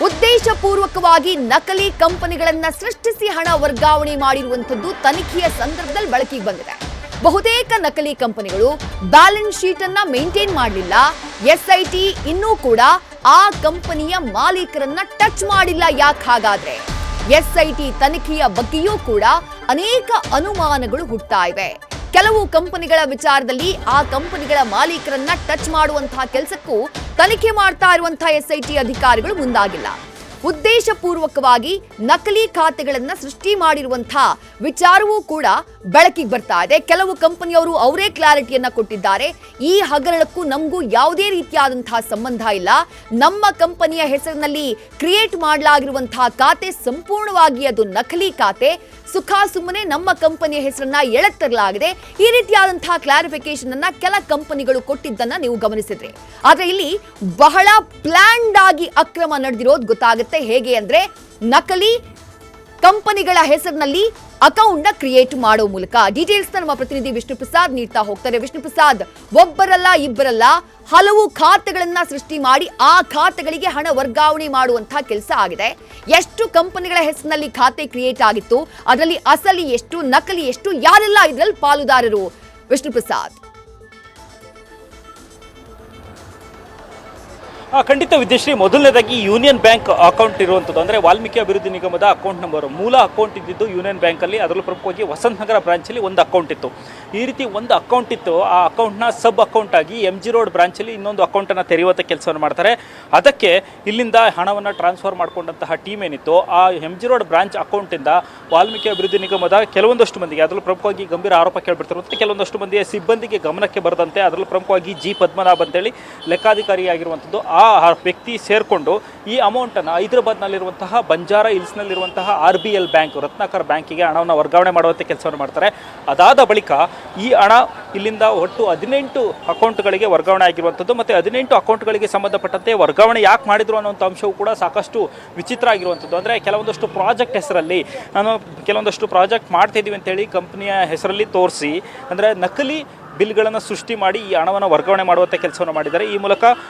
ಉದ್ದೇಶಪೂರ್ವಕವಾಗಿ ನಕಲಿ ಕಂಪನಿಗಳನ್ನ ಸೃಷ್ಟಿಸಿ ಹಣ ವರ್ಗಾವಣೆ ಮಾಡಿರುವಂತದ್ದು ತನಿಖೆಯ ಸಂದರ್ಭದಲ್ಲಿ ಬೆಳಕಿಗೆ ಬಂದಿದೆ. ಬಹುತೇಕ ನಕಲಿ ಕಂಪನಿಗಳು ಬ್ಯಾಲೆನ್ಸ್ ಶೀಟ್ ಅನ್ನ ಮೇಂಟೈನ್ ಮಾಡಲಿಲ್ಲ. ಎಸ್ಐಟಿ ಇನ್ನೂ ಕೂಡ ಆ ಕಂಪನಿಯ ಮಾಲೀಕರನ್ನ ಟಚ್ ಮಾಡಿಲ್ಲ. ಯಾಕೆ ಹಾಗಾದ್ರೆ? ಎಸ್ಐಟಿ ತನಿಖೆಯ ಬಗ್ಗೆಯೂ ಕೂಡ ಅನೇಕ ಅನುಮಾನಗಳು ಹುಟ್ಟುತ್ತಾ ಇವೆ. ಕೆಲವು ಕಂಪನಿಗಳ ವಿಚಾರದಲ್ಲಿ ಆ ಕಂಪನಿಗಳ ಮಾಲೀಕರನ್ನ ಟಚ್ ಮಾಡುವಂತಹ ಕೆಲಸಕ್ಕೂ ತನಿಖೆ ಮಾಡ್ತಾ ಇರುವಂತಹ ಎಸ್ಐಟಿ ಅಧಿಕಾರಿಗಳು ಮುಂದಾಗಿಲ್ಲ. ಉದ್ದೇಶಪೂರ್ವಕವಾಗಿ ನಕಲಿ ಖಾತೆಗಳನ್ನ ಸೃಷ್ಟಿ ಮಾಡಿರುವಂತಹ ವಿಚಾರವೂ ಕೂಡ ಬೆಳಕಿಗೆ ಬರ್ತಾ ಇದೆ. ಕೆಲವು ಕಂಪನಿಯವರು ಅವರೇ ಕ್ಲಾರಿಟಿಯನ್ನ ಕೊಟ್ಟಿದ್ದಾರೆ. ಈ ಹಗರಣಕ್ಕೂ ನಮಗೂ ಯಾವುದೇ ರೀತಿಯಾದಂತಹ ಸಂಬಂಧ ಇಲ್ಲ. ನಮ್ಮ ಕಂಪನಿಯ ಹೆಸರಿನಲ್ಲಿ ಕ್ರಿಯೇಟ್ ಮಾಡಲಾಗಿರುವಂತಹ ಖಾತೆ ಸಂಪೂರ್ಣವಾಗಿ ಅದು ನಕಲಿ ಖಾತೆ. ಸುಮ್ಮನೆ ನಮ್ಮ ಕಂಪನಿಯ ಹೆಸರನ್ನ ಎಳೆತರಲಾಗಿದೆ. ಈ ರೀತಿಯಾದಂತಹ ಕ್ಲಾರಿಫಿಕೇಶನ್ ಅನ್ನ ಕೆಲ ಕಂಪನಿಗಳು ಕೊಟ್ಟಿದ್ದನ್ನ ನೀವು ಗಮನಿಸಿದ್ರಿ. ಆದ್ರೆ ಇಲ್ಲಿ ಬಹಳ ಪ್ಲಾನ್ಡ್ ಆಗಿ ಅಕ್ರಮ ನಡೆದಿರೋದು ಗೊತ್ತಾಗುತ್ತೆ. ಹೇಗೆ ಅಂದ್ರೆ ನಕಲಿ ಕಂಪನಿಗಳ ಹೆಸರಿನಲ್ಲಿ ಅಕೌಂಟ್ ನ ಕ್ರಿಯೇಟ್ ಮಾಡೋ ಮೂಲಕ. ಡೀಟೇಲ್ಸ್ ನಮ್ಮ ಪ್ರತಿನಿಧಿ ವಿಷ್ಣು ಪ್ರಸಾದ್ ನೀಡ್ತಾ ಹೋಗ್ತಾರೆ. ವಿಷ್ಣು ಪ್ರಸಾದ್, ಒಬ್ಬರಲ್ಲ ಇಬ್ಬರಲ್ಲ ಹಲವು ಖಾತೆಗಳನ್ನ ಸೃಷ್ಟಿ ಮಾಡಿ ಆ ಖಾತೆಗಳಿಗೆ ಹಣ ವರ್ಗಾವಣೆ ಮಾಡುವಂತಹ ಕೆಲಸ ಆಗಿದೆ. ಎಷ್ಟು ಕಂಪನಿಗಳ ಹೆಸರಿನಲ್ಲಿ ಖಾತೆ ಕ್ರಿಯೇಟ್ ಆಗಿತ್ತು, ಅದರಲ್ಲಿ ಅಸಲಿ ಎಷ್ಟು, ನಕಲಿ ಎಷ್ಟು, ಯಾರೆಲ್ಲ ಇದರಲ್ಲಿ ಪಾಲುದಾರರು? ವಿಷ್ಣು ಪ್ರಸಾದ್. ಖಂಡಿತ ವಿದ್ಯಶ್ರೀ, ಮೊದಲನೇದಾಗಿ ಯೂನಿಯನ್ ಬ್ಯಾಂಕ್ ಅಕೌಂಟ್ ಇರುವಂಥದ್ದು ಅಂದರೆ ವಾಲ್ಮೀಕಿ ಅಭಿವೃದ್ಧಿ ನಿಗಮದ ಅಕೌಂಟ್ ನಂಬರ್. ಮೂಲ ಅಕೌಂಟ್ ಇದ್ದಿದ್ದು ಯೂನಿಯನ್ ಬ್ಯಾಂಕಲ್ಲಿ, ಅದರಲ್ಲೂ ಪ್ರಮುಖವಾಗಿ ವಸಂತ ನಗರ ಬ್ರಾಂಚಲ್ಲಿ ಒಂದು ಅಕೌಂಟ್ ಇತ್ತು. ಈ ರೀತಿ ಒಂದು ಅಕೌಂಟ್ ಇತ್ತು. ಆ ಅಕೌಂಟ್ನ ಸಬ್ ಅಕೌಂಟ್ ಆಗಿ MG ರೋಡ್ ಬ್ರಾಂಚಲ್ಲಿ ಇನ್ನೊಂದು ಅಕೌಂಟನ್ನು ತೆರೆಯುವಂಥ ಕೆಲಸವನ್ನು ಮಾಡ್ತಾರೆ. ಅದಕ್ಕೆ ಇಲ್ಲಿಂದ ಹಣವನ್ನು ಟ್ರಾನ್ಸ್ಫರ್ ಮಾಡಿಕೊಂಡಂತಹ ಟೀಮ್ ಏನಿತ್ತು, ಆ MG ರೋಡ್ ಬ್ರಾಂಚ್ ಅಕೌಂಟಿಂದ ವಾಲ್ಮೀಕಿ ಅಭಿವೃದ್ಧಿ ನಿಗಮದ ಕೆಲವೊಂದಷ್ಟು ಮಂದಿಗೆ, ಅದರಲ್ಲೂ ಪ್ರಮುಖವಾಗಿ ಗಂಭೀರ ಆರೋಪ ಕೇಳಿಬಿಡ್ತಿರುವಂಥ ಕೆಲವೊಂದಷ್ಟು ಮಂದಿಯ ಸಿಬ್ಬಂದಿಗೆ ಗಮನಕ್ಕೆ ಬರದಂತೆ, ಅದರಲ್ಲೂ ಪ್ರಮುಖವಾಗಿ G ಪದ್ಮನಾಭ್ ಅಂತೇಳಿ ಲೆಕ್ಕಾಧಿಕಾರಿಯಾಗಿರುವಂಥದ್ದು ಆ ವ್ಯಕ್ತಿ ಸೇರಿಕೊಂಡು ಈ ಅಮೌಂಟನ್ನು ಹೈದರಾಬಾದ್ನಲ್ಲಿರುವಂತಹ ಬಂಜಾರಾ ಹಿಲ್ಸ್ನಲ್ಲಿರುವಂತಹ RBL ಬ್ಯಾಂಕ್, ರತ್ನಾಕರ್ ಬ್ಯಾಂಕಿಗೆ ಹಣವನ್ನು ವರ್ಗಾವಣೆ ಮಾಡುವಂಥ ಕೆಲಸವನ್ನು ಮಾಡ್ತಾರೆ. ಅದಾದ ಬಳಿಕ ಈ ಹಣ ಇಲ್ಲಿಂದ ಒಟ್ಟು 18 ಅಕೌಂಟ್ಗಳಿಗೆ ವರ್ಗಾವಣೆ ಆಗಿರುವಂಥದ್ದು. ಮತ್ತು 18 ಅಕೌಂಟ್ಗಳಿಗೆ ಸಂಬಂಧಪಟ್ಟಂತೆ ವರ್ಗಾವಣೆ ಯಾಕೆ ಮಾಡಿದ್ರು ಅನ್ನೋಂಥ ಅಂಶವು ಕೂಡ ಸಾಕಷ್ಟು ವಿಚಿತ್ರ ಆಗಿರುವಂಥದ್ದು. ಅಂದರೆ ಕೆಲವೊಂದಷ್ಟು ಪ್ರಾಜೆಕ್ಟ್ ಹೆಸರಲ್ಲಿ ನಾನು ಕೆಲವೊಂದಷ್ಟು ಪ್ರಾಜೆಕ್ಟ್ ಮಾಡ್ತಾಯಿದ್ದೀವಿ ಅಂತೇಳಿ ಕಂಪ್ನಿಯ ಹೆಸರಲ್ಲಿ ತೋರಿಸಿ, ಅಂದರೆ ನಕಲಿ ಬಿಲ್ಗಳನ್ನು ಸೃಷ್ಟಿ ಮಾಡಿ ಈ ಹಣವನ್ನು ವರ್ಗಾವಣೆ ಮಾಡುವಂಥ ಕೆಲಸವನ್ನು ಮಾಡಿದ್ದಾರೆ. ಈ ಮೂಲಕ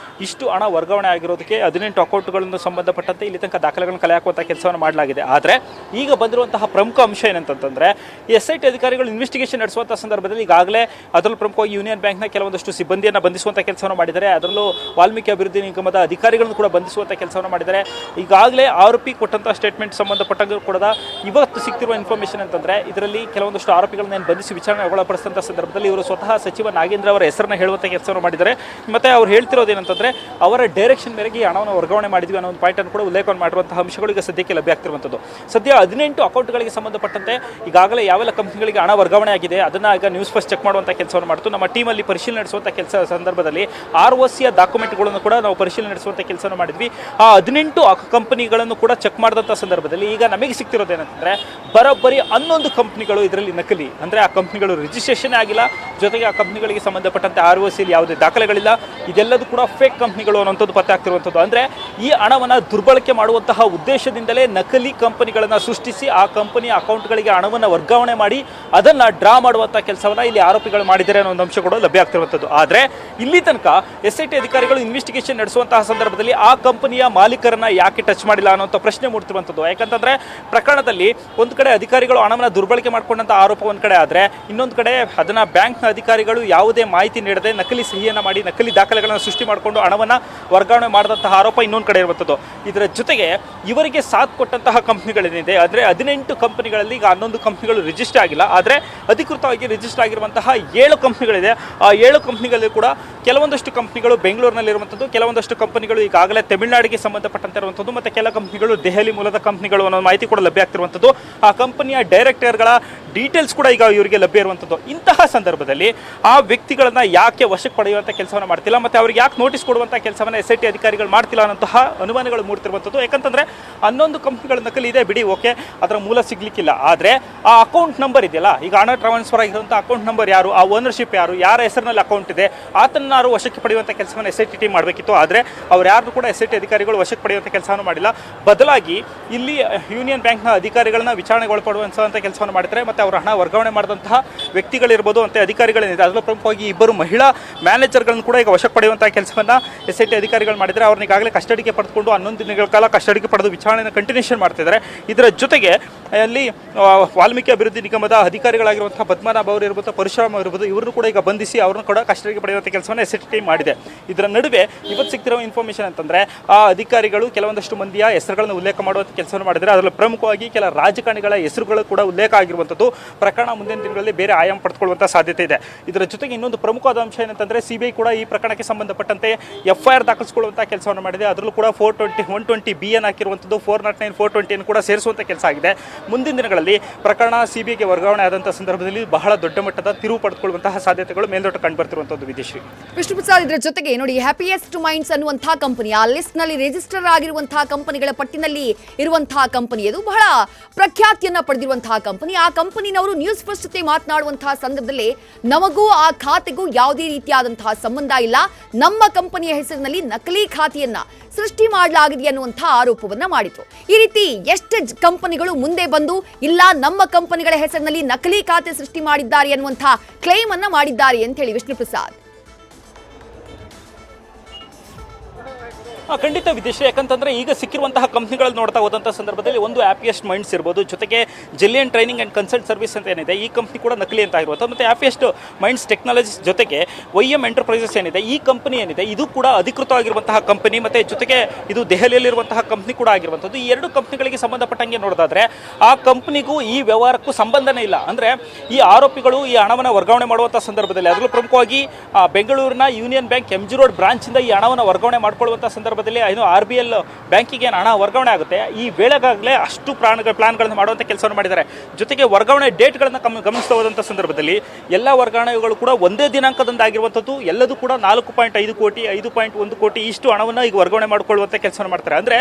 ಇಷ್ಟು ಹಣ ವರ್ಗಾವಣೆ ಆಗಿರೋದಕ್ಕೆ 18 ಅಕೌಂಟ್ಗಳನ್ನು ಸಂಬಂಧಪಟ್ಟಂತೆ ಇಲ್ಲಿ ತನಕ ದಾಖಲೆಗಳನ್ನು ಕಲೆ ಹಾಕುವಂಥ ಕೆಲಸವನ್ನು ಮಾಡಲಾಗಿದೆ. ಆದರೆ ಈಗ ಬಂದಿರುವಂತಹ ಪ್ರಮುಖ ಅಂಶ ಏನಂತಂದರೆ, ಈ SIT ಅಧಿಕಾರಿಗಳು ಇನ್ವೆಸ್ಟಿಗೇಷನ್ ನಡೆಸುವಂಥ ಸಂದರ್ಭದಲ್ಲಿ ಈಗಾಗಲೇ ಅದರಲ್ಲೂ ಪ್ರಮುಖವಾಗಿ ಯೂನಿಯನ್ ಬ್ಯಾಂಕ್ನ ಕೆಲವೊಂದಷ್ಟು ಸಿಬ್ಬಂದಿಯನ್ನು ಬಂಧಿಸುವಂಥ ಕೆಲಸವನ್ನು ಮಾಡಿದ್ದಾರೆ. ಅದರಲ್ಲೂ ವಾಲ್ಮೀಕಿ ಅಭಿವೃದ್ಧಿ ನಿಗಮದ ಅಧಿಕಾರಿಗಳನ್ನು ಕೂಡ ಬಂಧಿಸುವಂಥ ಕೆಲಸವನ್ನು ಮಾಡಿದ್ದಾರೆ. ಈಗಾಗಲೇ ಆರೋಪಿ ಕೊಟ್ಟಂಥ ಸ್ಟೇಟ್ಮೆಂಟ್ ಸಂಬಂಧಪಟ್ಟಾಗ ಕೂಡ ಇವತ್ತು ಸಿಗ್ತಿರುವ ಇನ್ಫಾರ್ಮೇಷನ್ ಅಂತಂದರೆ, ಇದರಲ್ಲಿ ಕೆಲವೊಂದಷ್ಟು ಆರೋಪಿಗಳನ್ನ ಬಂಧಿಸಿ ವಿಚಾರಣೆ ಒಳಪಡಿಸಿದಂಥ ಸಂದರ್ಭದಲ್ಲಿ ಇವರು ಸ್ವತಃ ಸಚಿವ ನಾಗೇಂದ್ರ ಅವರ ಹೆಸರನ್ನ ಹೇಳುವಂಥ ಕೆಲಸವನ್ನು ಮಾಡಿದ್ದಾರೆ. ಮತ್ತು ಅವ್ರು ಹೇಳ್ತಿರೋದೇನಂತಂದರೆ, ಅವರ ಡೈರೆಕ್ಷನ್ ಮೇರೆಗೆ ಈ ಹಣವನ್ನು ವರ್ಗಾವಣೆ ಮಾಡಿದ್ವಿ ಅನ್ನೋ ಒಂದು ಪಾಯಿಂಟನ್ನು ಕೂಡ ಉಲ್ಲೇಖ ಮಾಡಿರುವಂತಹ ಅಂಶಗಳು ಈಗ ಸದ್ಯಕ್ಕೆ ಲಭ್ಯ ಆಗ್ತಿರುವಂಥದ್ದು. ಸದ್ಯ 18 ಅಕೌಂಟ್ಗಳಿಗೆ ಸಂಬಂಧಪಟ್ಟಂತೆ ಈಗಾಗಲೇ ಯಾವೆಲ್ಲ ಕಂಪ್ನಿಗಳಿಗೆ ಹಣ ವರ್ಗಾವಣೆ ಆಗಿದೆ ಅದನ್ನು ಈಗ ನ್ಯೂಸ್ ಫಸ್ಟ್ ಚೆಕ್ ಮಾಡುವಂಥ ಕೆಲಸವನ್ನು ಮಾಡ್ತು. ನಮ್ಮ ಟೀಮಲ್ಲಿ ಪರಿಶೀಲನೆ ನಡೆಸುವಂಥ ಕೆಲಸ ಸಂದರ್ಭದಲ್ಲಿ ROCಯ ಡಾಕ್ಯುಮೆಂಟ್ಗಳನ್ನು ಕೂಡ ನಾವು ಪರಿಶೀಲನೆ ನಡೆಸುವಂಥ ಕೆಲಸವನ್ನು ಮಾಡಿದ್ವಿ. ಆ 18 ಕಂಪನಿಗಳನ್ನು ಕೂಡ ಚೆಕ್ ಮಾಡಿದಂಥ ಸಂದರ್ಭದಲ್ಲಿ ಈಗ ನಮಗೆ ಸಿಗ್ತಿರೋದೇನಂತಂದರೆ, ಬರೋಬ್ಬರಿ 11 ಕಂಪ್ನಿಗಳು ಇದರಲ್ಲಿ ನಕಲಿ. ಅಂದರೆ ಆ ಕಂಪ್ನಿಗಳು ರಿಜಿಸ್ಟ್ರೇಷನ್ ಆಗಿಲ್ಲ, ಜೊತೆಗೆ ಆ ಕಂಪ್ನಿಗಳಿಗೆ ಸಂಬಂಧಪಟ್ಟಂತೆ ROCಯಲ್ಲಿ ಯಾವುದೇ ದಾಖಲೆಗಳಿಲ್ಲ. ಇದೆಲ್ಲದೂ ಕೂಡ ಫೇಕ್ ಕಂಪ್ನಿಗಳು ಅನ್ನೋಂಥದ್ದು ಪತ್ತೆ ಆಗ್ತಿರುವಂಥದ್ದು. ಅಂದರೆ ಈ ಹಣವನ್ನು ದುರ್ಬಳಕೆ ಮಾಡುವಂತಹ ಉದ್ದೇಶದಿಂದಲೇ ನಕಲಿ ಕಂಪನಿಗಳನ್ನು ಸೃಷ್ಟಿಸಿ ಆ ಕಂಪನಿಯ ಅಕೌಂಟ್ಗಳಿಗೆ ಹಣವನ್ನು ವರ್ಗಾವಣೆ ಮಾಡಿ ಅದನ್ನು ಡ್ರಾ ಮಾಡುವಂಥ ಕೆಲಸವನ್ನು ಇಲ್ಲಿ ಆರೋಪಿಗಳು ಮಾಡಿದ್ದಾರೆ ಅನ್ನೋ ಒಂದು ಅಂಶ ಕೂಡ ಲಭ್ಯ ಆಗ್ತಿರುವಂಥದ್ದು. ಆದರೆ ಇಲ್ಲಿ ತನಕ SIT ಅಧಿಕಾರಿಗಳು ಇನ್ವೆಸ್ಟಿಗೇಷನ್ ನಡೆಸುವಂತಹ ಸಂದರ್ಭದಲ್ಲಿ ಆ ಕಂಪನಿಯ ಮಾಲೀಕರನ್ನ ಯಾಕೆ ಟಚ್ ಮಾಡಿಲ್ಲ ಅನ್ನೋಂಥ ಪ್ರಶ್ನೆ ಮೂಡ್ತಿರುವಂಥದ್ದು. ಯಾಕಂತಂದರೆ ಪ್ರಕರಣದಲ್ಲಿ ಒಂದು ಕಡೆ ಅಧಿಕಾರಿಗಳು ಹಣವನ್ನು ದುರ್ಬಳಕೆ ಮಾಡಿಕೊಂಡಂಥ ಆರೋಪ ಒಂದು ಕಡೆ ಆದರೆ, ಇನ್ನೊಂದು ಕಡೆ ಅದನ್ನು ಬ್ಯಾಂಕ್ನ ಅಧಿಕಾರಿಗಳು ಯಾವುದೇ ಮಾಹಿತಿ ನೀಡದೆ ನಕಲಿ ಸಹಿಯನ್ನು ಮಾಡಿ ನಕಲಿ ದಾಖಲೆಗಳನ್ನು ಸೃಷ್ಟಿ ಮಾಡಿಕೊಂಡು ಹಣವನ್ನು ವರ್ಗಾವಣೆ ಮಾಡಿದಂತಹ ಆರೋಪ ಇನ್ನೊಂದು ಕಡೆ ಇರುವಂಥದ್ದು. ಇದರ ಜೊತೆಗೆ ಇವರಿಗೆ ಸಾಥ್ ಕೊಟ್ಟಂತಹ ಕಂಪ್ನಿಗಳೇನಿದೆ, ಅಂದರೆ 18 ಕಂಪ್ನಿಗಳಲ್ಲಿ ಈಗ 11 ಕಂಪ್ನಿಗಳು ರಿಜಿಸ್ಟರ್ ಆಗಿಲ್ಲ, ಆದರೆ ಅಧಿಕೃತವಾಗಿ ರಿಜಿಸ್ಟರ್ ಆಗಿರುವಂತಹ 7 ಕಂಪ್ನಿಗಳಿದೆ. ಆ 7 ಕಂಪ್ನಿಗಳಲ್ಲಿ ಕೂಡ ಕೆಲವೊಂದಷ್ಟು ಕಂಪ್ನಿಗಳು ಬೆಂಗಳೂರಿನಲ್ಲಿರುವಂಥದ್ದು, ಕೆಲವೊಂದಷ್ಟು ಕಂಪನಿಗಳು ಈಗಾಗಲೇ ತಮಿಳುನಾಡಿಗೆ ಸಂಬಂಧಪಟ್ಟಂತೆ ಇರುವಂಥದ್ದು, ಮತ್ತು ಕೆಲ ಕಂಪ್ನಿಗಳು ದೆಹಲಿ ಮೂಲದ ಕಂಪ್ನಿಗಳು ಅನ್ನೋ ಮಾಹಿತಿ ಕೂಡ ಲಭ್ಯ ಆಗ್ತಿರುವಂಥದ್ದು. ಆ ಕಂಪನಿಯ ಡೈರೆಕ್ಟರ್ಗಳ ಡೀಟೇಲ್ಸ್ ಕೂಡ ಈಗ ಇವರಿಗೆ ಲಭ್ಯ ಇರುವಂಥದ್ದು. ಇಂತಹ ಸಂದರ್ಭದಲ್ಲಿ ಆ ವ್ಯಕ್ತಿಗಳನ್ನ ಯಾಕೆ ವಶಕ್ಕೆ ಪಡೆಯುವಂಥ ಕೆಲಸವನ್ನು ಮಾಡ್ತಿಲ್ಲ, ಮತ್ತು ಅವ್ರಿಗೆ ಯಾಕೆ ನೋಟಿಸ್ ಕೊಡುವಂಥ ಕೆಲಸವನ್ನು SIT ಅಧಿಕಾರಿಗಳು ಮಾಡ್ತಿಲ್ಲ ಅನ್ನೋಂತಹ ಅನುಮಾನಗಳು ಮೂಡ್ತಿರುವಂಥದ್ದು. ಯಾಕಂತಂದರೆ 11 ಕಂಪ್ನಿಗಳ ನಕಲಿ ಇದೆ ಬಿಡಿ, ಓಕೆ, ಅದರ ಮೂಲ ಸಿಗ್ಲಿಕ್ಕಿಲ್ಲ. ಆದರೆ ಆ ಅಕೌಂಟ್ ನಂಬರ್ ಇದೆಯಲ್ಲ, ಈಗ ಹಣ ಟ್ರಾನ್ಸ್ಫರ್ ಆಗಿರುವಂಥ ಅಕೌಂಟ್ ನಂಬರ್ ಯಾರು, ಆ ಓನರ್ಶಿಪ್ ಯಾರು, ಯಾರ ಹೆಸರಿನಲ್ಲಿ ಅಕೌಂಟ್ ಇದೆ, ಆತನಾರು ವಶಕ್ಕೆ ಪಡೆಯುವಂಥ ಕೆಲಸವನ್ನು SIT ಟೀಮ್ ಮಾಡಬೇಕಿತ್ತು. ಆದರೆ ಅವ್ರು ಯಾರು ಕೂಡ SIT ಅಧಿಕಾರಿಗಳು ವಶಕ್ಕೆ ಪಡೆಯುವಂಥ ಕೆಲಸವನ್ನು ಮಾಡಿಲ್ಲ. ಬದಲಾಗಿ ಇಲ್ಲಿ ಯೂನಿಯನ್ ಬ್ಯಾಂಕ್ನ ಅಧಿಕಾರಿಗಳನ್ನ ವಿಚಾರಣೆಗೆ ಒಳಪಡುವಂಥ ಕೆಲಸವನ್ನು ಮಾಡ್ತಾರೆ. ಮತ್ತು ಅವರ ಹಣ ವರ್ಗಾವಣೆ ಮಾಡಿದಂತಹ ವ್ಯಕ್ತಿಗಳಿರ್ಬೋದು, ಮತ್ತು ಅಧಿಕಾರಿಗಳೇನಿದೆ ಏನಿದೆ ಅದರಲ್ಲೂ ಪ್ರಮುಖವಾಗಿ ಇಬ್ಬರು ಮಹಿಳಾ ಮ್ಯಾನೇಜರ್ಗಳನ್ನು ಕೂಡ ಈಗ ವಶಕ್ಕೆ ಪಡೆಯುವಂತಹ ಕೆಲಸವನ್ನು SIT ಅಧಿಕಾರಿಗಳು ಮಾಡಿದ್ದಾರೆ. ಅವ್ರನ್ನ ಈಗಾಗಲೇ ಕಸ್ಟಡಿಗೆ ಪಡೆದುಕೊಂಡು 11 ದಿನಗಳ ಕಾಲ ಕಸ್ಟಡಿಗೆ ಪಡೆದು ವಿಚಾರಣೆಯನ್ನು ಕಂಟಿನ್ಯೂಷನ್ ಮಾಡ್ತಿದ್ದಾರೆ. ಇದರ ಜೊತೆಗೆ ಅಲ್ಲಿ ವಾಲ್ಮೀಕಿ ಅಭಿವೃದ್ಧಿ ನಿಗಮದ ಅಧಿಕಾರಿಗಳಾಗಿರುವಂತಹ ಪದ್ಮನಾಭ ಅವರು ಇರ್ಬೋದು, ಪರಶುರಾಮ್ ಇರ್ಬೋದು, ಇವ್ರನ್ನು ಕೂಡ ಈಗ ಬಂಧಿಸಿ ಅವ್ರನ್ನ ಕೂಡ ಕಸ್ಟಡಿಗೆ ಪಡೆಯುವಂಥ ಕೆಲಸವನ್ನು SIT ಟೀಮ್ ಮಾಡಿದೆ. ಇದರ ನಡುವೆ ಇವತ್ತು ಸಿಗ್ತಿರೋ ಇನ್ಫಾರ್ಮೇಷನ್ ಅಂತಂದರೆ ಆ ಅಧಿಕಾರಿಗಳು ಕೆಲವೊಂದಷ್ಟು ಮಂದಿಯ ಹೆಸರುಗಳನ್ನು ಉಲ್ಲೇಖ ಮಾಡುವಂಥ ಕೆಲಸವನ್ನು ಮಾಡಿದ್ದಾರೆ. ಅದರಲ್ಲಿ ಪ್ರಮುಖವಾಗಿ ಕೆಲ ರಾಜಕಾರಣಿಗಳ ಹೆಸರುಗಳು ಕೂಡ ಉಲ್ಲೇಖ ಆಗಿರುವಂಥದ್ದು. ಪ್ರಕರಣ ಮುಂದಿನ ದಿನಗಳಲ್ಲಿ ಬೇರೆ ಆಯಾಮ ಪಡೆದುಕೊಳ್ಳುವಂಥ ಸಾಧ್ಯತೆ ಇದೆ. ಇದರ ಜೊತೆಗೆ ಇನ್ನೊಂದು ಪ್ರಮುಖವಾದ ಅಂಶ ಏನಂತಂದರೆ CBI ಕೂಡ ಈ ಪ್ರಕರಣಕ್ಕೆ ಸಂಬಂಧಪಟ್ಟಂತೆ FIR ದಾಖಲಿಸಿಕೊಳ್ಳುವಂಥ ಕೆಲಸವನ್ನು ಮಾಡಿದೆ. ಅದರಲ್ಲೂ ಕೂಡ 120B ಅನ್ನು ಹಾಕಿರುವಂಥದ್ದು 409, 420 ಕೂಡ ಸೇರಿಸುವಂಥ ಕೆಲಸ ಆಗಿದೆ. ಮುಂದಿನ ದಿನಗಳಲ್ಲಿ ಪ್ರಕರಣ CBIಗೆ ವರ್ಗಾವಣೆ ಆದಂಥ ಸಂದರ್ಭದಲ್ಲಿ ಬಹಳ ದೊಡ್ಡ ಮಟ್ಟದ ತಿರುವು ಪಡೆದುಕೊಳ್ಳುವಂತಹ ಸಾಧ್ಯತೆಗಳು ಮೇಲ್ನೋಟ ಕಂಡು ಬರ್ತಿರುವಂಥದ್ದು. ವಿದೇಶಿ ವಿಷ್ಣು ಪ್ರಸಾದ್, ಇದರ ಜೊತೆಗೆ ನೋಡಿ ಹ್ಯಾಪಿಯೆಸ್ಟ್ ಮೈಂಡ್ಸ್ ಅನ್ನುವಂತಹ ಕಂಪನಿ ಆ ಲಿಸ್ಟ್ ನಲ್ಲಿ ರಿಜಿಸ್ಟರ್ ಆಗಿರುವಂತಹ ಕಂಪನಿಗಳ ಪಟ್ಟಿನಲ್ಲಿ ಇರುವಂತಹ ಕಂಪನಿ, ಅದು ಬಹಳ ಪ್ರಖ್ಯಾತಿಯನ್ನ ಪಡೆದಿರುವಂತಹ ಕಂಪನಿ. ಆ ಕಂಪನಿನವರು ನ್ಯೂಸ್ ಫಸ್ಟ್ ಜೊತೆ ಮಾತನಾಡುವಂತಹ ಸಂದರ್ಭದಲ್ಲಿ ನಮಗೂ ಆ ಖಾತೆಗೂ ಯಾವುದೇ ರೀತಿಯಾದಂತಹ ಸಂಬಂಧ ಇಲ್ಲ, ನಮ್ಮ ಕಂಪನಿಯ ಹೆಸರಿನಲ್ಲಿ ನಕಲಿ ಖಾತೆಯನ್ನ ಸೃಷ್ಟಿ ಮಾಡಲಾಗಿದೆ ಅನ್ನುವಂತಹ ಆರೋಪವನ್ನ ಮಾಡಿತು. ಈ ರೀತಿ ಎಷ್ಟು ಕಂಪನಿಗಳು ಮುಂದೆ ಬಂದು ಇಲ್ಲ ನಮ್ಮ ಕಂಪನಿಗಳ ಹೆಸರಿನಲ್ಲಿ ನಕಲಿ ಖಾತೆ ಸೃಷ್ಟಿ ಮಾಡಿದ್ದಾರೆ ಅನ್ನುವಂತಹ ಕ್ಲೈಮ್ ಅನ್ನ ಮಾಡಿದ್ದಾರೆ ಅಂತ ಹೇಳಿ ವಿಷ್ಣು ಪ್ರಸಾದ್. ಖಂಡಿತ ವಿದೇಶಿ, ಯಾಕಂತಂದರೆ ಈಗ ಸಿಕ್ಕಿರುವಂತಹ ಕಂಪ್ನಿಗಳಲ್ಲಿ ನೋಡ್ತಾ ಹೋದಂಥ ಸಂದರ್ಭದಲ್ಲಿ ಒಂದು ಹ್ಯಾಪಿಯೆಸ್ಟ್ ಮೈಂಡ್ಸ್ ಇರ್ಬೋದು, ಜೊತೆಗೆ zillion training and consult service ಅಂತ ಏನಿದೆ ಈ ಕಂಪ್ನಿ ಕೂಡ ನಕಲಿ ಅಂತ ಆಗಿರುವಂಥ, ಮತ್ತು ಹ್ಯಾಪಿಯೆಸ್ಟ್ ಮೈಂಡ್ಸ್ ಟೆಕ್ನಾಲಜೀಸ್ ಜೊತೆಗೆ YM ಎಂಟರ್ಪ್ರೈಸಸ್ ಏನಿದೆ ಈ ಕಂಪನಿ ಏನಿದೆ ಇದು ಕೂಡ ಅಧಿಕೃತವಾಗಿರುವಂತಹ ಕಂಪನಿ, ಮತ್ತು ಜೊತೆಗೆ ಇದು ದೆಹಲಿಯಲ್ಲಿರುವಂತಹ ಕಂಪ್ನಿ ಕೂಡ ಆಗಿರುವಂಥದ್ದು. ಈ ಎರಡು ಕಂಪ್ನಿಗಳಿಗೆ ಸಂಬಂಧಪಟ್ಟಂಗೆ ನೋಡೋದಾದರೆ ಆ ಕಂಪ್ನಿಗೂ ಈ ವ್ಯವಹಾರಕ್ಕೂ ಸಂಬಂಧನೇ ಇಲ್ಲ. ಅಂದರೆ ಈ ಆರೋಪಿಗಳು ಈ ಹಣವನ್ನು ವರ್ಗಾವಣೆ ಮಾಡುವಂಥ ಸಂದರ್ಭದಲ್ಲಿ ಅದರಲ್ಲೂ ಪ್ರಮುಖವಾಗಿ ಬೆಂಗಳೂರಿನ ಯೂನಿಯನ್ ಬ್ಯಾಂಕ್ MG ರೋಡ್ ಬ್ರಾಂಚಿಂದ ಈ ಹಣವನ್ನು ವರ್ಗಾವಣೆ ಮಾಡ್ಕೊಳ್ಳುವಂಥ ಸಂದರ್ಭದಲ್ಲಿ ಏನು RBL ಬ್ಯಾಂಕಿಗೆ ಹಣ ವರ್ಗಾವಣೆ ಆಗುತ್ತೆ ಈ ವೇಳೆಗಾಗಲೇ ಅಷ್ಟು ಪ್ಲಾನ್ಗಳನ್ನು ಮಾಡುವಂಥ ಕೆಲಸವನ್ನು ಮಾಡಿದ್ದಾರೆ. ಜೊತೆಗೆ ವರ್ಗಾವಣೆ ಡೇಟ್ಗಳನ್ನು ಗಮನಿಸ್ತಾ ಹೋದಂಥ ಸಂದರ್ಭದಲ್ಲಿ ಎಲ್ಲ ವರ್ಗಾವಣೆಗಳು ಕೂಡ ಒಂದೇ ದಿನಾಂಕದಂದಾಗಿರುವಂಥದ್ದು. ಎಲ್ಲದೂ ಕೂಡ 4.5 ಕೋಟಿ 5.1 ಕೋಟಿ ಇಷ್ಟು ಹಣವನ್ನು ಈಗ ವರ್ಗಾವಣೆ ಮಾಡಿಕೊಳ್ಳುವಂಥ ಕೆಲಸವನ್ನು ಮಾಡ್ತಾರೆ. ಅಂದರೆ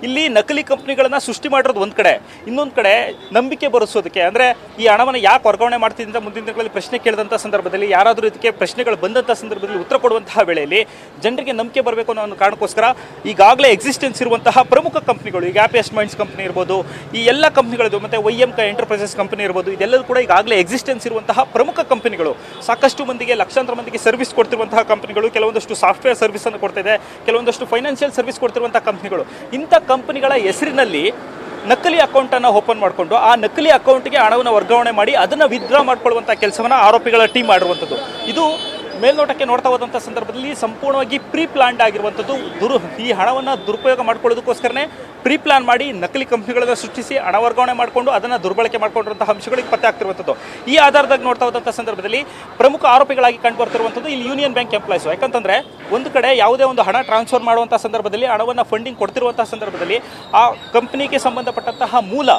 ಇಲ್ಲಿ ನಕಲಿ ಕಂಪ್ನಿಗಳನ್ನು ಸೃಷ್ಟಿ ಮಾಡಿರೋದು ಒಂದು ಕಡೆ, ಇನ್ನೊಂದು ಕಡೆ ನಂಬಿಕೆ ಬರೆಸೋದಕ್ಕೆ, ಅಂದರೆ ಈ ಹಣವನ್ನು ಯಾಕೆ ವರ್ಗಾವಣೆ ಮಾಡ್ತಿದ್ದ ಮುಂದಿನ ದಿನಗಳಲ್ಲಿ ಪ್ರಶ್ನೆ ಕೇಳಿದಂಥ ಸಂದರ್ಭದಲ್ಲಿ ಯಾರಾದರೂ ಇದಕ್ಕೆ ಪ್ರಶ್ನೆಗಳು ಬಂದಂಥ ಸಂದರ್ಭದಲ್ಲಿ ಉತ್ತರ ಕೊಡುವಂತಹ ವೇಳೆಯಲ್ಲಿ ಜನರಿಗೆ ನಂಬಿಕೆ ಬರಬೇಕು ಅನ್ನೋ ಒಂದು ಕಾರಣಕ್ಕೋಸ್ಕರ ಈಗಾಗಲೇ ಎಕ್ಸಿಸ್ಟೆನ್ಸ್ ಇರುವಂತಹ ಪ್ರಮುಖ ಕಂಪ್ನಿಗಳು, ಈಗ ಹ್ಯಾಪಿಯೆಸ್ಟ್ ಮೈಂಡ್ಸ್ ಕಂಪ್ನಿ ಇರ್ಬೋದು, ಈ ಎಲ್ಲ ಕಂಪ್ನಿಗಳದ್ದು ಮತ್ತು YM ಎಂಟರ್ಪ್ರೈಸಸ್ ಕಂಪನಿ ಇರ್ಬೋದು, ಇದೆಲ್ಲದೂ ಕೂಡ ಈಗಾಗಲೇ ಎಕ್ಸಿಸ್ಟೆನ್ಸ್ ಇರುವಂತಹ ಪ್ರಮುಖ ಕಂಪನಿಗಳು. ಸಾಕಷ್ಟು ಮಂದಿಗೆ ಲಕ್ಷಾಂತರ ಮಂದಿಗೆ ಸರ್ವಿಸ್ ಕೊಡ್ತಿರುವಂತಹ ಕಂಪನಿಗಳು, ಕೆಲವೊಂದಷ್ಟು ಸಾಫ್ಟ್ವೇರ್ ಸರ್ವಿಸನ್ನು ಕೊಡ್ತಿದೆ, ಕೆಲವೊಂದಷ್ಟು ಫೈನಾನ್ಷಿಯಲ್ ಸರ್ವಿಸ್ ಕೊಡ್ತಿರುವಂತಹ ಕಂಪನಿಗಳು. ಇಂಥ ಕಂಪನಿಗಳ ಹೆಸರಿನಲ್ಲಿ ನಕಲಿ ಅಕೌಂಟನ್ನು ಓಪನ್ ಮಾಡಿಕೊಂಡು ಆ ನಕಲಿ ಅಕೌಂಟ್ಗೆ ಹಣವನ್ನು ವರ್ಗಾವಣೆ ಮಾಡಿ ಅದನ್ನು ವಿತ್ಡ್ರಾ ಮಾಡ್ಕೊಳ್ಳುವಂಥ ಕೆಲಸವನ್ನು ಆರೋಪಿಗಳ ಟೀಮ್ ಮಾಡಿರುವಂಥದ್ದು. ಇದು ಮೇಲ್ನೋಟಕ್ಕೆ ನೋಡ್ತಾ ಹೋದಂಥ ಸಂದರ್ಭದಲ್ಲಿ ಸಂಪೂರ್ಣವಾಗಿ ಪ್ರೀ ಪ್ಲಾನ್ಡ್ ಆಗಿರುವಂಥದ್ದು. ಈ ಹಣವನ್ನು ದುರುಪಯೋಗ ಮಾಡ್ಕೊಳ್ಳೋದಕ್ಕೋಸ್ಕರನೇ ಪ್ರೀ ಪ್ಲಾನ್ ಮಾಡಿ ನಕಲಿ ಕಂಪ್ನಿಗಳನ್ನು ಸೃಷ್ಟಿಸಿ ಹಣ ವರ್ಗಾವಣೆ ಮಾಡಿಕೊಂಡು ಅದನ್ನು ದುರ್ಬಳಕೆ ಮಾಡಿಕೊಂಡಿರುವಂತಹ ಅಂಶಗಳಿಗೆ ಪತ್ತೆ ಆಗ್ತಿರುವಂಥದ್ದು. ಈ ಆಧಾರದಾಗ ನೋಡ್ತಾ ಹೋದಂಥ ಸಂದರ್ಭದಲ್ಲಿ ಪ್ರಮುಖ ಆರೋಪಿಗಳಾಗಿ ಕಂಡು ಬರ್ತಿರುವಂಥದ್ದು ಇಲ್ಲಿ ಯೂನಿಯನ್ ಬ್ಯಾಂಕ್ ಎಂಪ್ಲಾಯ್ಸ್. ಯಾಕಂತಂದರೆ ಒಂದು ಕಡೆ ಯಾವುದೇ ಒಂದು ಹಣ ಟ್ರಾನ್ಸ್ಫರ್ ಮಾಡುವಂಥ ಸಂದರ್ಭದಲ್ಲಿ ಹಣವನ್ನು ಫಂಡಿಂಗ್ ಕೊಡ್ತಿರುವಂಥ ಸಂದರ್ಭದಲ್ಲಿ ಆ ಕಂಪ್ನಿಗೆ ಸಂಬಂಧಪಟ್ಟಂತಹ ಮೂಲ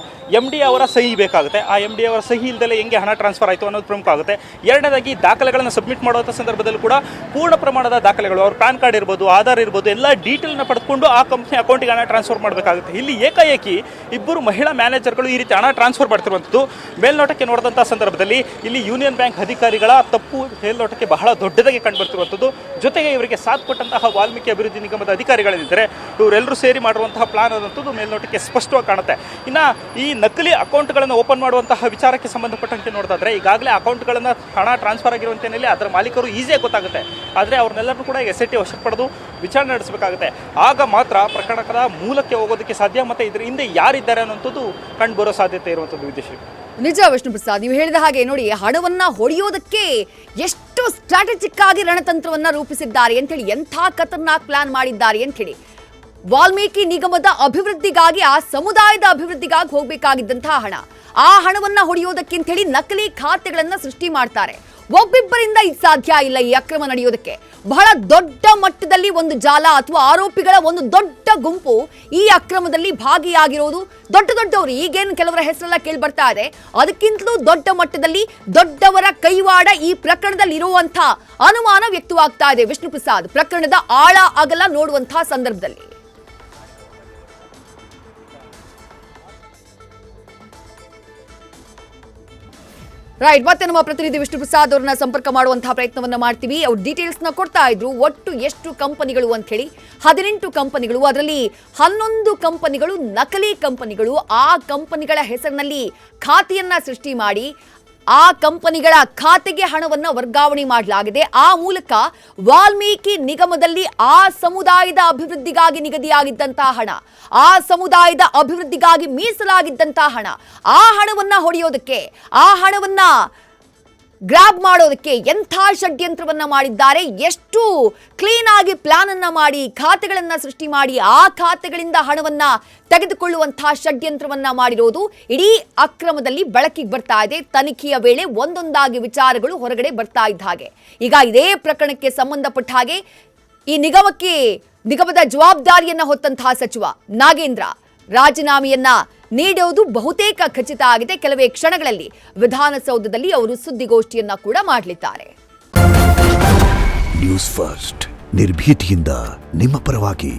MD ಅವರ ಸಹಿ ಬೇಕಾಗುತ್ತೆ. ಆ MD ಅವರ ಸಹಿ ಇಲ್ಲದೆ ಹೆಂಗೆ ಹಣ ಟ್ರಾನ್ಸ್ಫರ್ ಆಯಿತು ಅನ್ನೋದು ಪ್ರಮುಖ ಆಗುತ್ತೆ. ಎರಡನೇದಾಗಿ ದಾಖಲೆಗಳನ್ನು ಸಬ್ಮಿಟ್ ಮಾಡುವಂಥ ಸಂದರ್ಭದಲ್ಲೂ ಕೂಡ ಪೂರ್ಣ ಪ್ರಮಾಣದ ದಾಖಲೆಗಳು, ಅವ್ರ ಪ್ಯಾನ್ ಕಾರ್ಡ್ ಇರ್ಬೋದು, ಆಧಾರ್ ಇರ್ಬೋದು, ಎಲ್ಲ ಡೀಟೇಲ್ನ ಪಡೆದುಕೊಂಡು ಆ ಕಂಪ್ನಿ ಅಕೌಂಟಿಗೆ ಹಣ ಟ್ರಾನ್ಸ್ಫರ್ ಮಾಡಬೇಕಾಗುತ್ತೆ. ಇಲ್ಲಿ ಏಕಾಏಕಿ ಇಬ್ಬರು ಮಹಿಳಾ ಮ್ಯಾನೇಜರ್ಗಳು ಈ ರೀತಿ ಹಣ ಟ್ರಾನ್ಸ್ಫರ್ ಮಾಡ್ತಿರುವಂಥದ್ದು ಮೇಲ್ನೋಟಕ್ಕೆ ನೋಡಿದಂಥ ಸಂದರ್ಭದಲ್ಲಿ ಇಲ್ಲಿ ಯೂನಿಯನ್ ಬ್ಯಾಂಕ್ ಅಧಿಕಾರಿಗಳ ತಪ್ಪು ಮೇಲ್ನೋಟಕ್ಕೆ ಬಹಳ ದೊಡ್ಡದಾಗಿ ಕಂಡು ಬರ್ತಿರುವಂಥದ್ದು. ಜೊತೆಗೆ ಇವರಿಗೆ ಸಾಥ್ ಕೊಟ್ಟಂತಹ ವಾಲ್ಮೀಕಿ ಅಭಿವೃದ್ಧಿ ನಿಗಮದ ಅಧಿಕಾರಿಗಳಿದ್ದಾರೆ, ಇವರೆಲ್ಲರೂ ಸೇರಿ ಮಾಡುವಂತಹ ಪ್ಲಾನ್ ಅನ್ನೋಂಥದ್ದು ಮೇಲ್ನೋಟಕ್ಕೆ ಸ್ಪಷ್ಟವಾಗಿ ಕಾಣುತ್ತೆ. ಇನ್ನು ಈ ನಕಲಿ ಅಕೌಂಟ್ಗಳನ್ನು ಓಪನ್ ಮಾಡುವಂತಹ ವಿಚಾರಕ್ಕೆ ಸಂಬಂಧಪಟ್ಟಂತೆ ನೋಡೋದಾದ್ರೆ ಈಗಾಗಲೇ ಅಕೌಂಟ್ಗಳನ್ನು ಹಣ ಟ್ರಾನ್ಸ್ಫರ್ ಆಗಿರುವಂತೆಯಲ್ಲಿ ಅದರ ಮಾಲೀಕರು ಈಸಿಯಾಗಿ ಗೊತ್ತಾಗುತ್ತೆ. ಆದರೆ ಅವ್ರನ್ನೆಲ್ಲರೂ ಕೂಡ SIT ವಶಕ್ಕೆ ಪಡೆದು ವಿಚಾರಣೆ ನಡೆಸಬೇಕಾಗುತ್ತೆ. ಆಗ ಮಾತ್ರ ಪ್ರಕರಣದ ಮೂಲಕ್ಕೆ ಹೋಗೋದಕ್ಕೆ ಸಾಧ್ಯ, ಮತ್ತು ಇದರ ಹಿಂದೆ ಯಾರಿದ್ದಾರೆ ಅನ್ನೋಂಥದ್ದು ಕಂಡು ಬರೋ ಸಾಧ್ಯತೆ ಇರುವಂಥದ್ದು. ವಿದೇಶಿ ನಿಜ ವಿಷ್ಣು ಪ್ರಸಾದ್, ನೀವು ಹೇಳಿದ ಹಾಗೆ ನೋಡಿ, ಹಣವನ್ನ ಹೊಡೆಯೋದಕ್ಕೆ ಎಷ್ಟು ಸ್ಟ್ರಾಟಜಿಕ್ ಆಗಿ ರಣತಂತ್ರವನ್ನ ರೂಪಿಸಿದ್ದಾರೆ ಅಂತ ಹೇಳಿ, ಎಂಥ ಖತರ್ನಾಕ್ ಪ್ಲಾನ್ ಮಾಡಿದ್ದಾರೆ ಅಂತ ಹೇಳಿ. ವಾಲ್ಮೀಕಿ ನಿಗಮದ ಅಭಿವೃದ್ಧಿಗಾಗಿ, ಆ ಸಮುದಾಯದ ಅಭಿವೃದ್ಧಿಗಾಗಿ ಹೋಗಬೇಕಾಗಿದ್ದಂತಹ ಹಣ, ಆ ಹಣವನ್ನ ಹೊಡೆಯೋದಕ್ಕೆ ಅಂತ ಹೇಳಿ ನಕಲಿ ಖಾತೆಗಳನ್ನ ಸೃಷ್ಟಿ ಮಾಡ್ತಾರೆ. ಒಬ್ಬಿಬ್ಬರಿಂದ ಇದು ಸಾಧ್ಯ ಇಲ್ಲ ಈ ಅಕ್ರಮ ನಡೆಯೋದಕ್ಕೆ. ಬಹಳ ದೊಡ್ಡ ಮಟ್ಟದಲ್ಲಿ ಒಂದು ಜಾಲ ಅಥವಾ ಆರೋಪಿಗಳ ಒಂದು ದೊಡ್ಡ ಗುಂಪು ಈ ಅಕ್ರಮದಲ್ಲಿ ಭಾಗಿಯಾಗಿರೋದು. ದೊಡ್ಡವರು ಈಗೇನು ಕೆಲವರ ಹೆಸರೆಲ್ಲ ಕೇಳಿ ಬರ್ತಾ ಇದೆ, ಅದಕ್ಕಿಂತಲೂ ದೊಡ್ಡ ಮಟ್ಟದಲ್ಲಿ ದೊಡ್ಡವರ ಕೈವಾಡ ಈ ಪ್ರಕರಣದಲ್ಲಿ ಇರುವಂತ ಅನುಮಾನ ವ್ಯಕ್ತವಾಗ್ತಾ ಇದೆ. ವಿಷ್ಣು ಪ್ರಸಾದ್, ಪ್ರಕರಣದ ಆಳ ಅಗಲ ನೋಡುವಂತಹ ಸಂದರ್ಭದಲ್ಲಿ ರೈಟ್, ಮತ್ತೆ ನಮ್ಮ ಪ್ರತಿನಿಧಿ ವಿಷ್ಣು ಪ್ರಸಾದ್ ಅವರನ್ನ ಸಂಪರ್ಕ ಮಾಡುವಂತಹ ಪ್ರಯತ್ನವನ್ನ ಮಾಡ್ತೀವಿ. ಅವ್ರು ಡೀಟೇಲ್ಸ್ ನ ಕೊಡ್ತಾ ಇದ್ರು. ಒಟ್ಟು ಎಷ್ಟು ಕಂಪನಿಗಳು ಅಂತ ಹೇಳಿ 18 ಕಂಪನಿಗಳು, ಅದರಲ್ಲಿ 11 ಕಂಪನಿಗಳು ನಕಲಿ ಕಂಪನಿಗಳು. ಆ ಕಂಪನಿಗಳ ಹೆಸರಿನಲ್ಲಿ ಖಾತೆಯನ್ನ ಸೃಷ್ಟಿ ಮಾಡಿ ಆ ಕಂಪನಿಗಳ ಖಾತೆಗೆ ಹಣವನ್ನ ವರ್ಗಾವಣೆ ಮಾಡಲಾಗಿದೆ. ಆ ಮೂಲಕ ವಾಲ್ಮೀಕಿ ನಿಗಮದಲ್ಲಿ ಆ ಸಮುದಾಯದ ಅಭಿವೃದ್ಧಿಗಾಗಿ ನಿಗದಿಯಾಗಿದ್ದಂತಹ ಹಣ, ಆ ಸಮುದಾಯದ ಅಭಿವೃದ್ಧಿಗಾಗಿ ಮೀಸಲಾಗಿದ್ದಂತಹ ಹಣ, ಆ ಹಣವನ್ನ ಹೊಡೆಯೋದಕ್ಕೆ, ಆ ಹಣವನ್ನ ಗ್ರಾಬ್ ಮಾಡೋದಕ್ಕೆ ಎಂಥ ಷಡ್ಯಂತ್ರವನ್ನ ಮಾಡಿದ್ದಾರೆ. ಎಷ್ಟು ಕ್ಲೀನ್ ಆಗಿ ಪ್ಲಾನ್ ಅನ್ನ ಮಾಡಿ ಖಾತೆಗಳನ್ನ ಸೃಷ್ಟಿ ಮಾಡಿ ಆ ಖಾತೆಗಳಿಂದ ಹಣವನ್ನ ತೆಗೆದುಕೊಳ್ಳುವಂತಹ ಷಡ್ಯಂತ್ರವನ್ನ ಮಾಡಿರೋದು ಇಡೀ ಅಕ್ರಮದಲ್ಲಿ ಬೆಳಕಿಗೆ ಬರ್ತಾ ಇದೆ. ತನಿಖೆಯ ವೇಳೆ ಒಂದೊಂದಾಗಿ ವಿಚಾರಗಳು ಹೊರಗಡೆ ಬರ್ತಾ ಇದ್ದ ಹಾಗೆ ಈಗ ಇದೇ ಪ್ರಕರಣಕ್ಕೆ ಸಂಬಂಧಪಟ್ಟ ಹಾಗೆ ಈ ನಿಗಮದ ಜವಾಬ್ದಾರಿಯನ್ನ ಹೊತ್ತಂತಹ ಸಚಿವ ನಾಗೇಂದ್ರ ರಾಜೀನಾಮೆಯನ್ನ ನೀಡುವುದು ಬಹುತೇಕ ಖಚಿತ ಆಗಿದೆ. ಕೆಲವೇ ಕ್ಷಣಗಳಲ್ಲಿ ವಿಧಾನಸೌಧದಲ್ಲಿ ಅವರು ಸುದ್ದಿಗೋಷ್ಠಿಯನ್ನ ಕೂಡ ಮಾಡಲಿದ್ದಾರೆ. ನ್ಯೂಸ್ ಫಸ್ಟ್ ನಿರ್ಭೀತಿಯಿಂದ ನಿಮ್ಮ ಪರವಾಗಿ.